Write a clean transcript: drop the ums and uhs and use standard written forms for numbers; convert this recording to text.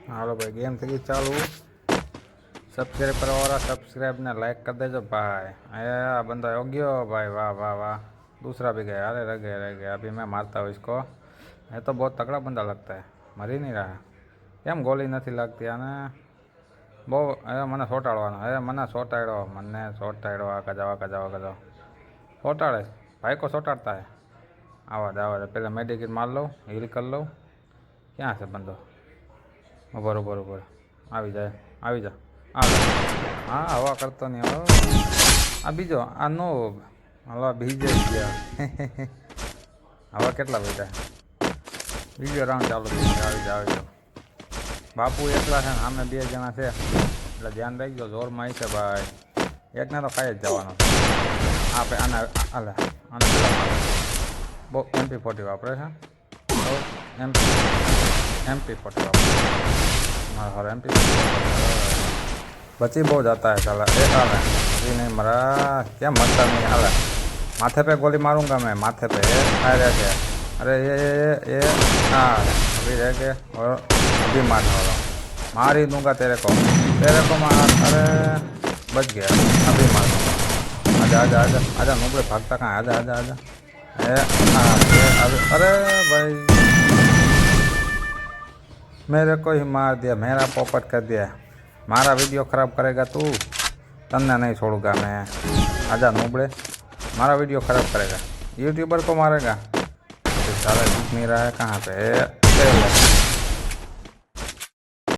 હાલો ભાई game थी चालू। Subscribe करवा वाला सब्सक्राइब ने लाइक कर देजो भाई। आ बंदा हो गयो भाई, वाह वाह वाह। दूसरा भी गया, अरे रह गया। अभी मैं मारता हूँ इसको। ये तो बहुत तगड़ा बंदा लगता है, मरी नहीं रहा। केम गोली नहीं लगती आने बहु। अरे मने सोटाड़वानो, अरे मने सोटाड़ो, मने सोटाड़ो। आका जाओ सोटाड़े भाई को सोटाड़ता है। आवा दे पहले मेडिकेट मार लो, हील कर लो। क्या से बंदो बरोबर આવી જા હા હવા કરતો નહીં હવે। આ બીજો આ નો હવા ભીજે ગયા। હવા કેટલા બધા બીજો રાઉન્ડ ચાલુ આવી જાવ। બાપુ એકલા છે ને અમે બે જણા છે એટલે ધ્યાન રાખજો, જોરમાં આવી છે ભાઈ। એકને તો ખાઈ જ જવાનો આપણે આના હાલે આને બહુ MP40 વાપરે છે, બહુ MP40 વાપરે हर MP बची बहुत जाता है साला। एक हाल अभी नहीं मरा, क्या मरता नहीं हाल। माथे पे गोली मारूंगा मैं, माथे पे रह गया। अरे ये हाँ अभी रह गए और अभी मारने वाला हूँ, मार ही दूंगा तेरे को मार। अरे बच गया, अभी मार दूंगा। आजा आजा आजा आजा नूबड़े, भागता कहाँ, आजा आजा आजा। अरे भाई मेरे को ही मार दिया, मेरा पोपट कर दिया। मारा वीडियो ख़राब करेगा तू, तन्ने नहीं छोड़ूंगा मैं। आजा नूबड़े, मारा वीडियो ख़राब करेगा, यूट्यूबर को मारेगा। सारा दिख नहीं रहा है कहाँ पे।